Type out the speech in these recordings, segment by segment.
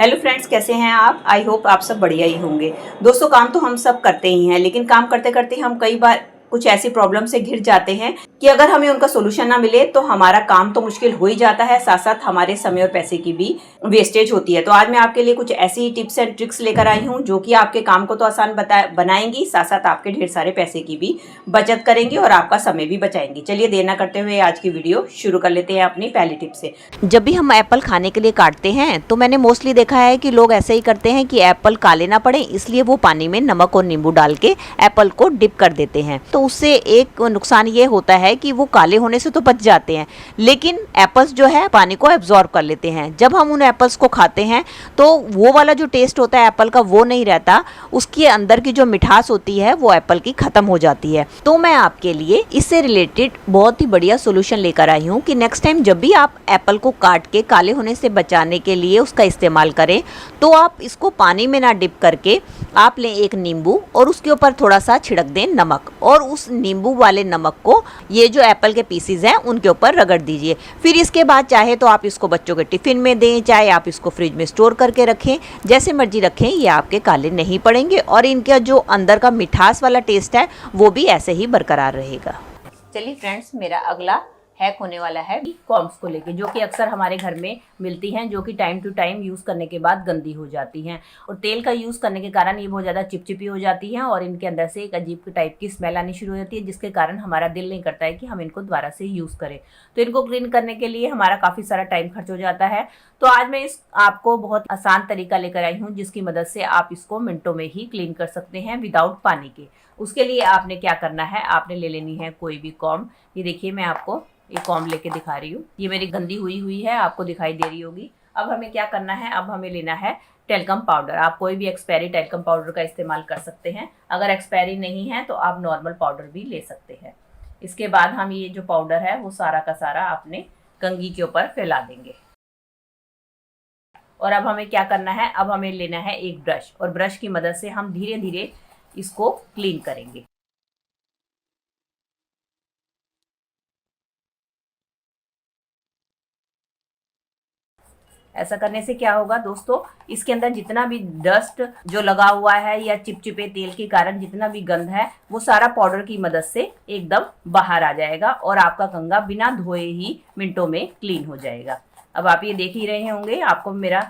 Hello friends, कैसे हैं आप। आई होप आप सब बढ़िया ही होंगे। दोस्तों, काम तो हम सब करते ही हैं, लेकिन काम करते करते हम कई बार कुछ ऐसी प्रॉब्लम से घिर जाते हैं कि अगर हमें उनका सोल्यूशन ना मिले तो हमारा काम तो मुश्किल हो ही जाता है, साथ साथ हमारे समय और पैसे की भी वेस्टेज होती है। तो आज मैं आपके लिए कुछ ऐसी टिप्स एंड ट्रिक्स लेकर आई हूँ जो कि आपके काम को तो आसान बनाएंगी, साथ साथ आपके ढेर सारे पैसे की भी बचत करेंगी और आपका समय भी बचाएंगी। चलिए देर ना करते हुए आज की वीडियो शुरू कर लेते हैं अपनी पहली टिप से। जब भी हम एप्पल खाने के लिए काटते हैं तो मैंने मोस्टली देखा है कि लोग ऐसे ही करते हैं कि एप्पल काले ना पड़े, इसलिए वो पानी में नमक और नींबू डाल के एप्पल को डिप कर देते हैं। तो उससे एक नुकसान ये होता है कि वो काले होने से तो बच जाते हैं, लेकिन एप्पल्स जो है पानी को एब्जॉर्ब कर लेते हैं। जब हम उन एप्पल्स को खाते हैं तो वो वाला जो टेस्ट होता है एप्पल का वो नहीं रहता, उसके अंदर की जो मिठास होती है वो एप्पल की खत्म हो जाती है। तो मैं आपके लिए इससे रिलेटेड बहुत ही बढ़िया सोल्यूशन लेकर आई हूँ कि नेक्स्ट टाइम जब भी आप एप्पल को काट के काले होने से बचाने के लिए उसका इस्तेमाल करें तो आप इसको पानी में ना डिप करके आप लें एक नींबू और उसके ऊपर थोड़ा सा छिड़क दें नमक, और उस नींबू वाले नमक को ये जो एप्पल के पीसीज हैं उनके ऊपर रगड़ दीजिए। फिर इसके बाद चाहे तो आप इसको बच्चों के टिफिन में दें, चाहे आप इसको फ्रिज में स्टोर करके रखें, जैसे मर्जी रखें, ये आपके काले नहीं पड़ेंगे और इनका जो अंदर का मिठास वाला टेस्ट है वो भी ऐसे ही बरकरार रहेगा। चलिए फ्रेंड्स, मेरा अगला हैक होने वाला है कॉम्स को लेके, जो कि अक्सर हमारे घर में मिलती हैं, जो कि टाइम टू टाइम यूज़ करने के बाद गंदी हो जाती हैं और तेल का यूज़ करने के कारण ये बहुत ज़्यादा चिपचिपी हो जाती हैं और इनके अंदर से एक अजीब टाइप की स्मेल आनी शुरू हो जाती है, जिसके कारण हमारा दिल नहीं करता है कि हम इनको दोबारा से यूज़ करें। तो इनको क्लीन करने के लिए हमारा काफ़ी सारा टाइम खर्च हो जाता है। तो आज मैं आपको बहुत आसान तरीका लेकर आई हूँ जिसकी मदद से आप इसको मिनटों में ही क्लीन कर सकते हैं विदाउट पानी के। उसके लिए आपने क्या करना है, आपने ले लेनी है कोई भी कॉम्ब। ये देखिए, मैं आपको ये कॉम्ब लेके दिखा रही हूँ, ये मेरी गंदी हुई है, आपको दिखाई दे रही होगी। अब हमें क्या करना है, अब हमें लेना है टेल्कम पाउडर। आप कोई भी एक्सपायरी टेल्कम पाउडर का इस्तेमाल कर सकते हैं, अगर एक्सपायरी नहीं है तो आप नॉर्मल पाउडर भी ले सकते हैं। इसके बाद हम ये जो पाउडर है वो सारा का सारा अपने कंघी के ऊपर फैला देंगे। और अब हमें क्या करना है, अब हमें लेना है एक ब्रश, और ब्रश की मदद से हम धीरे धीरे इसको क्लीन करेंगे। ऐसा करने से क्या होगा दोस्तों, इसके अंदर जितना भी डस्ट जो लगा हुआ है या चिपचिपे तेल के कारण जितना भी गंद है वो सारा पाउडर की मदद से एकदम बाहर आ जाएगा और आपका कंघा बिना धोए ही मिनटों में क्लीन हो जाएगा। अब आप ये देख ही रहे होंगे, आपको मेरा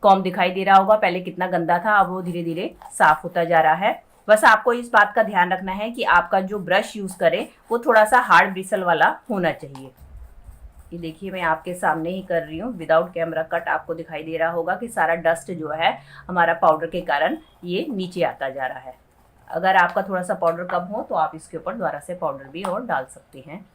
कॉम्ब दिखाई दे रहा होगा, पहले कितना गंदा था, अब वो धीरे धीरे साफ होता जा रहा है। बस आपको इस बात का ध्यान रखना है कि आपका जो ब्रश यूज करे वो थोड़ा सा हार्ड ब्रिसल वाला होना चाहिए। ये देखिए, मैं आपके सामने ही कर रही हूँ, विदाउट कैमरा कट। आपको दिखाई दे रहा होगा कि सारा डस्ट जो है हमारा पाउडर के कारण ये नीचे आता जा रहा है। अगर आपका थोड़ा सा पाउडर कम हो तो आप इसके ऊपर दोबारा से पाउडर भी और डाल सकते हैं।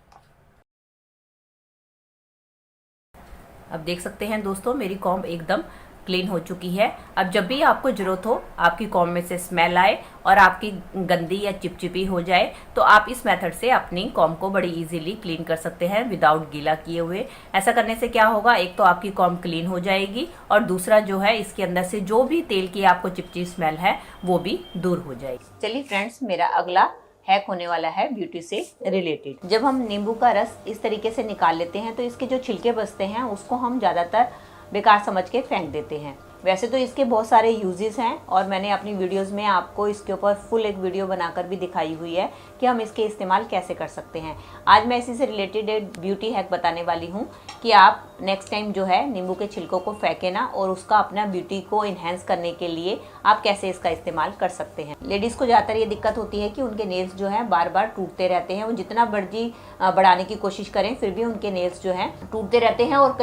अब देख सकते हैं दोस्तों, मेरी कॉम्ब एकदम क्लीन हो चुकी है। अब जब भी आपको ज़रूरत हो, आपकी कॉम्ब में से स्मेल आए और आपकी गंदी या चिपचिपी हो जाए, तो आप इस मेथड से अपनी कॉम्ब को बड़ी इजीली क्लीन कर सकते हैं विदाउट गीला किए हुए। ऐसा करने से क्या होगा, एक तो आपकी कॉम्ब क्लीन हो जाएगी और दूसरा जो है इसके अंदर से जो भी तेल की आपको चिपचिपी स्मेल है वो भी दूर हो जाएगी। चलिए फ्रेंड्स, मेरा अगला हैक होने वाला है ब्यूटी से रिलेटेड। जब हम नींबू का रस इस तरीके से निकाल लेते हैं तो इसके जो छिलके बचते हैं उसको हम ज़्यादातर बेकार समझ के फेंक देते हैं। वैसे तो इसके बहुत सारे यूजेस हैं और मैंने अपनी वीडियोस में आपको इसके ऊपर फुल एक वीडियो बनाकर भी दिखाई हुई है कि हम इसके इस्तेमाल कैसे कर सकते हैं। आज मैं इसी से रिलेटेड एक ब्यूटी हैक बताने वाली हूँ कि आप नेक्स्ट टाइम जो है नींबू के छिलकों को फेंके ना, और उसका अपना ब्यूटी को इन्हेंस करने के लिए आप कैसे इसका इस्तेमाल कर सकते हैं। लेडीज़ को ज़्यादातर ये दिक्कत होती है कि उनके नेल्स जो हैं बार बार टूटते रहते हैं। वो जितना मर्जी बढ़ाने की कोशिश करें फिर भी उनके नेल्स जो हैं टूटते रहते हैं, और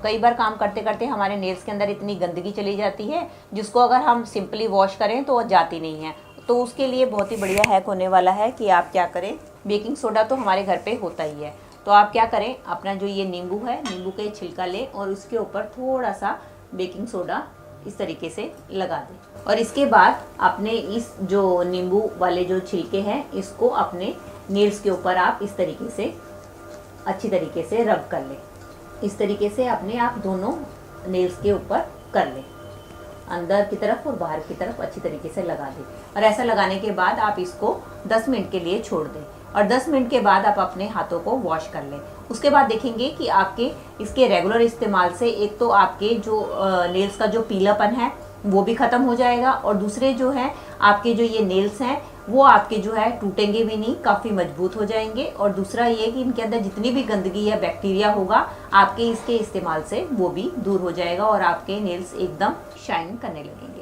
कई बार काम करते करते हमारे नेल्स के अंदर इतनी गंदगी चली जाती है जिसको अगर हम सिंपली वॉश करें तो वो जाती नहीं है। तो उसके लिए बहुत ही बढ़िया हैक होने वाला है कि आप क्या करें, बेकिंग सोडा तो हमारे घर पे होता ही है, तो आप क्या करें, अपना जो ये नींबू है, नींबू के छिलका लें और उसके ऊपर थोड़ा सा बेकिंग सोडा इस तरीके से लगा दें। और इसके बाद अपने इस जो नींबू वाले जो छिलके हैं इसको अपने नेल्स के ऊपर आप इस तरीके से अच्छी तरीके से रब कर लें। इस तरीके से अपने आप दोनों नेल्स के ऊपर कर लें, अंदर की तरफ और बाहर की तरफ अच्छी तरीके से लगा दें। और ऐसा लगाने के बाद आप इसको 10 मिनट के लिए छोड़ दें और 10 मिनट के बाद आप अपने हाथों को वॉश कर लें। उसके बाद देखेंगे कि आपके इसके रेगुलर इस्तेमाल से एक तो आपके जो नेल्स का जो पीलापन है वो भी ख़त्म हो जाएगा, और दूसरे जो है आपके जो ये नेल्स हैं वो आपके जो है टूटेंगे भी नहीं, काफ़ी मजबूत हो जाएंगे। और दूसरा ये कि इनके अंदर जितनी भी गंदगी या बैक्टीरिया होगा आपके इसके इस्तेमाल से वो भी दूर हो जाएगा और आपके नेल्स एकदम शाइन करने लगेंगे।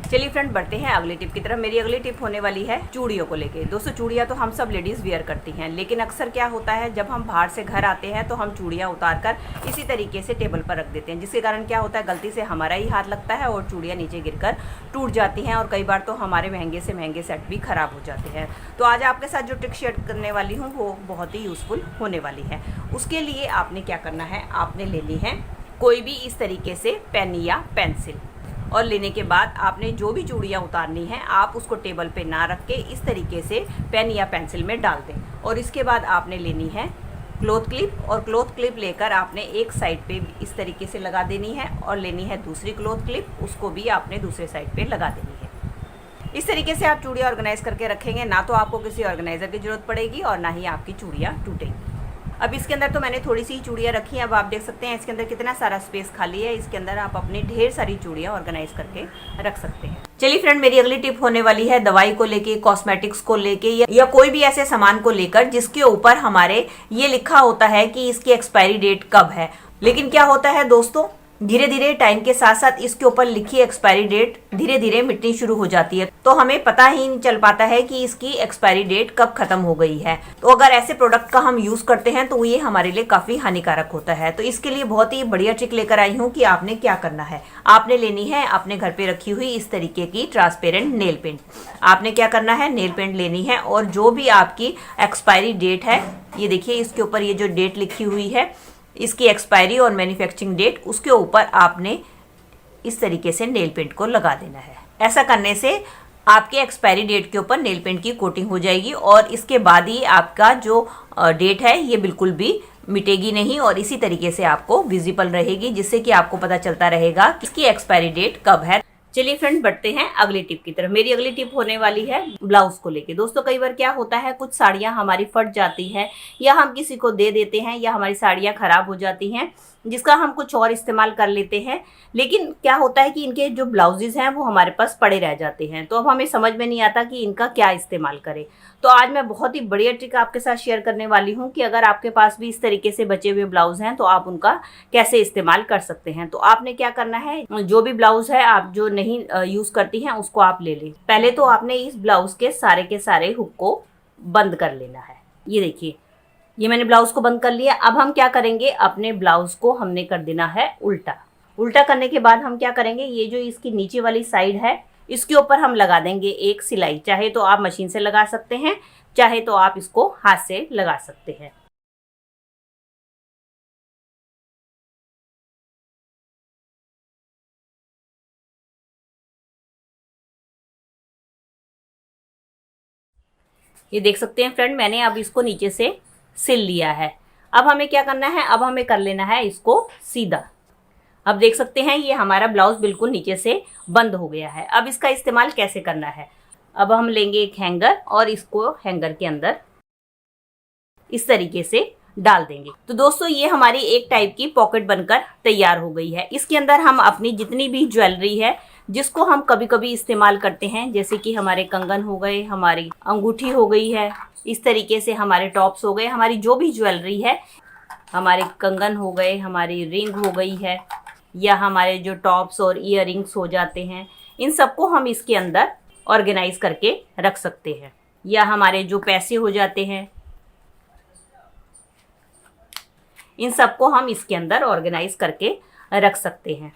चलिए फ्रेंड, बढ़ते हैं अगली टिप की तरफ। मेरी अगली टिप होने वाली है चूड़ियों को लेके। दोस्तों, चूड़ियाँ तो हम सब लेडीज़ वियर करती हैं, लेकिन अक्सर क्या होता है जब हम बाहर से घर आते हैं तो हम चूड़ियाँ उतार कर इसी तरीके से टेबल पर रख देते हैं, जिसके कारण क्या होता है गलती से हमारा ही हाथ लगता है और चूड़ियाँ नीचे गिरकर टूट जाती हैं, और कई बार तो हमारे महंगे से महंगे सेट भी ख़राब हो जाते हैं। तो आज आपके साथ जो ट्रिक शेयर करने वाली हूँ वो बहुत ही यूज़फुल होने वाली है। उसके लिए आपने क्या करना है, आपने लेनी है कोई भी इस तरीके से पेन या पेंसिल, और लेने के बाद आपने जो भी चूड़ियाँ उतारनी है आप उसको टेबल पे ना रख के इस तरीके से पेन या पेंसिल में डाल दें। और इसके बाद आपने लेनी है क्लॉथ क्लिप, और क्लॉथ क्लिप लेकर आपने एक साइड पे इस तरीके से लगा देनी है, और लेनी है दूसरी क्लॉथ क्लिप, उसको भी आपने दूसरे साइड पे लगा देनी है। इस तरीके से आप चूड़ियाँ ऑर्गेनाइज करके रखेंगे, ना तो आपको किसी ऑर्गेनाइज़र की ज़रूरत पड़ेगी और ना ही आपकी चूड़ियाँ टूटेंगी। अब इसके अंदर तो मैंने थोड़ी सी चूड़ियाँ रखी हैं, अब आप देख सकते हैं इसके अंदर कितना सारा स्पेस खाली है। इसके अंदर आप अपनी ढेर सारी चूड़ियाँ ऑर्गेनाइज करके रख सकते हैं। चलिए फ्रेंड, मेरी अगली टिप होने वाली है दवाई को लेके, कॉस्मेटिक्स को लेके, या कोई भी ऐसे सामान को लेकर जिसके ऊपर हमारे ये लिखा होता है कि इसकी एक्सपायरी डेट कब है। लेकिन क्या होता है दोस्तों, धीरे धीरे टाइम के साथ साथ इसके ऊपर लिखी एक्सपायरी डेट धीरे धीरे मिटनी शुरू हो जाती है, तो हमें पता ही नहीं चल पाता है कि इसकी एक्सपायरी डेट कब खत्म हो गई है। तो अगर ऐसे प्रोडक्ट का हम यूज करते हैं तो ये हमारे लिए काफी हानिकारक होता है। तो इसके लिए बहुत ही बढ़िया ट्रिक लेकर आई हूँ कि आपने क्या करना है। आपने लेनी है अपने घर पे रखी हुई इस तरीके की ट्रांसपेरेंट नेल पेंट। आपने क्या करना है, नेल पेंट लेनी है, और जो भी आपकी एक्सपायरी डेट है, ये देखिए इसके ऊपर ये जो डेट लिखी हुई है इसकी एक्सपायरी और मैन्युफैक्चरिंग डेट, उसके ऊपर आपने इस तरीके से नेल पेंट को लगा देना है। ऐसा करने से आपके एक्सपायरी डेट के ऊपर नेल पेंट की कोटिंग हो जाएगी, और इसके बाद ही आपका जो डेट है ये बिल्कुल भी मिटेगी नहीं, और इसी तरीके से आपको विजिबल रहेगी, जिससे कि आपको पता चलता रहेगा कि इसकी एक्सपायरी डेट कब है। चलिए फ्रेंड, बढ़ते हैं अगली टिप की तरफ। मेरी अगली टिप होने वाली है ब्लाउज को लेके। दोस्तों, कई बार क्या होता है कुछ साड़ियाँ हमारी फट जाती हैं, या हम किसी को दे देते हैं, या हमारी साड़ियाँ खराब हो जाती हैं जिसका हम कुछ और इस्तेमाल कर लेते हैं, लेकिन क्या होता है कि इनके जो ब्लाउजेज हैं वो हमारे पास पड़े रह जाते हैं। तो अब हमें समझ में नहीं आता कि इनका क्या इस्तेमाल करें। तो आज मैं बहुत ही बढ़िया ट्रिक आपके साथ शेयर करने वाली हूँ कि अगर आपके पास भी इस तरीके से बचे हुए ब्लाउज हैं तो आप उनका कैसे इस्तेमाल कर सकते हैं। तो आपने क्या करना है, जो भी ब्लाउज है आप जो नहीं यूज करती हैं उसको आप ले लें। पहले तो आपने इस ब्लाउज के सारे हुक को बंद कर लेना है। ये देखिए, ये मैंने ब्लाउज को बंद कर लिया। अब हम क्या करेंगे, अपने ब्लाउज को हमने कर देना है उल्टा। उल्टा करने के बाद हम क्या करेंगे, ये जो इसकी नीचे वाली साइड है इसके ऊपर हम लगा देंगे एक सिलाई। चाहे तो आप मशीन से लगा सकते हैं, चाहे तो आप इसको हाथ से लगा सकते हैं। ये देख सकते हैं फ्रेंड, मैंने अब इसको नीचे से सिल लिया है। अब हमें क्या करना है, अब हमें कर लेना है इसको सीधा। अब देख सकते हैं ये हमारा ब्लाउज बिल्कुल नीचे से बंद हो गया है। अब इसका इस्तेमाल कैसे करना है, अब हम लेंगे एक हैंगर और इसको हैंगर के अंदर इस तरीके से डाल देंगे। तो दोस्तों, ये हमारी एक टाइप की पॉकेट बनकर तैयार हो गई है। इसके अंदर हम अपनी जितनी भी ज्वेलरी है जिसको हम कभी कभी इस्तेमाल करते हैं, जैसे कि हमारे कंगन हो गए, हमारी अंगूठी हो गई है, इस तरीके से हमारे टॉप्स हो गए, हमारी जो भी ज्वेलरी है, हमारे कंगन हो गए, हमारी रिंग हो गई है, या हमारे जो टॉप्स और ईयररिंग्स हो जाते हैं, इन सबको हम इसके अंदर ऑर्गेनाइज करके रख सकते हैं। या हमारे जो पैसे हो जाते हैं, इन सबको हम इसके अंदर ऑर्गेनाइज करके रख सकते हैं।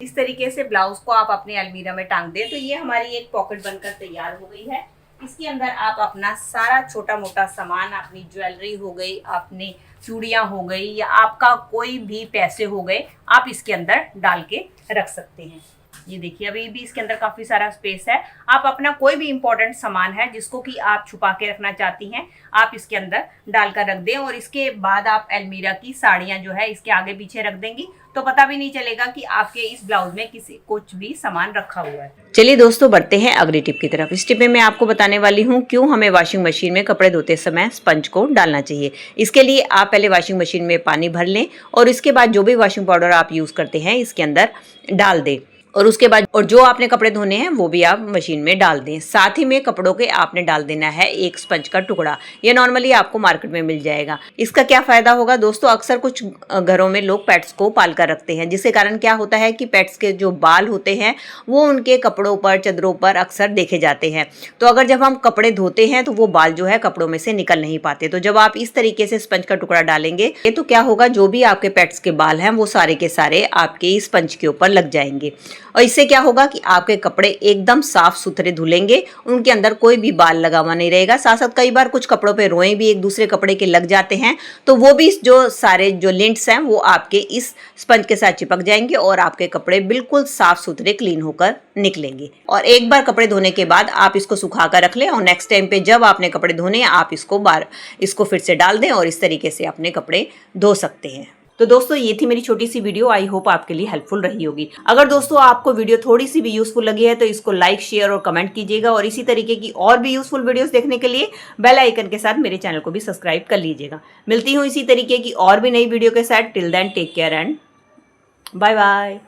इस तरीके से ब्लाउज को आप अपने अलमीरा में टांग दें तो ये हमारी एक पॉकेट बनकर तैयार हो गई है। इसके अंदर आप अपना सारा छोटा मोटा सामान, अपनी ज्वेलरी हो गई, अपनी चूड़ियाँ हो गई, या आपका कोई भी पैसे हो गए, आप इसके अंदर डाल के रख सकते हैं। ये देखिए अभी भी इसके अंदर काफी सारा स्पेस है। आप अपना कोई भी इंपॉर्टेंट सामान है जिसको कि आप छुपा के रखना चाहती हैं, आप इसके अंदर डालकर रख दें और इसके बाद आप अलमीरा की साड़ियां जो है इसके आगे पीछे रख देंगी तो पता भी नहीं चलेगा कि आपके इस ब्लाउज में किसी कुछ भी सामान रखा हुआ है। चलिए दोस्तों बढ़ते हैं अगली टिप की तरफ। इस टिप में मैं आपको बताने वाली हूँ क्यों हमें वॉशिंग मशीन में कपड़े धोते समय स्पंज को डालना चाहिए। इसके लिए आप पहले वॉशिंग मशीन में पानी भर लें और इसके बाद जो भी वॉशिंग पाउडर आप यूज़ करते हैं इसके अंदर डाल दें और उसके बाद और जो आपने कपड़े धोने हैं वो भी आप मशीन में डाल दें। साथ ही में कपड़ों के आपने डाल देना है एक स्पंज का टुकड़ा। ये नॉर्मली आपको मार्केट में मिल जाएगा। इसका क्या फ़ायदा होगा दोस्तों, अक्सर कुछ घरों में लोग पेट्स को पाल कर रखते हैं जिसके कारण क्या होता है कि पेट्स के जो बाल होते हैं वो उनके कपड़ों पर चादरों पर अक्सर देखे जाते हैं। तो अगर जब हम कपड़े धोते हैं तो वो बाल जो है कपड़ों में से निकल नहीं पाते। तो जब आप इस तरीके से स्पंज का टुकड़ा डालेंगे तो क्या होगा, जो भी आपके पेट्स के बाल हैं वो सारे के सारे आपके इस स्पंज के ऊपर लग जाएंगे और इससे क्या होगा कि आपके कपड़े एकदम साफ सुथरे धुलेंगे, उनके अंदर कोई भी बाल लगा हुआ नहीं रहेगा। साथ साथ कई बार कुछ कपड़ों पे रोएं भी एक दूसरे कपड़े के लग जाते हैं तो वो भी जो सारे जो लिंट्स हैं वो आपके इस स्पंज के साथ चिपक जाएंगे और आपके कपड़े बिल्कुल साफ सुथरे क्लीन होकर निकलेंगे। और एक बार कपड़े धोने के बाद आप इसको सुखा कर रख लें और नेक्स्ट टाइम पे जब आपने कपड़े धोने हैं आप इसको फिर से डाल दें और इस तरीके से अपने कपड़े धो सकते हैं। तो दोस्तों ये थी मेरी छोटी सी वीडियो, आई होप आपके लिए हेल्पफुल रही होगी। अगर दोस्तों आपको वीडियो थोड़ी सी भी यूजफुल लगी है तो इसको लाइक शेयर और कमेंट कीजिएगा और इसी तरीके की और भी यूजफुल वीडियोस देखने के लिए बेल आइकन के साथ मेरे चैनल को भी सब्सक्राइब कर लीजिएगा। मिलती हूँ इसी तरीके की और भी नई वीडियो के साथ। Till then take care and bye bye.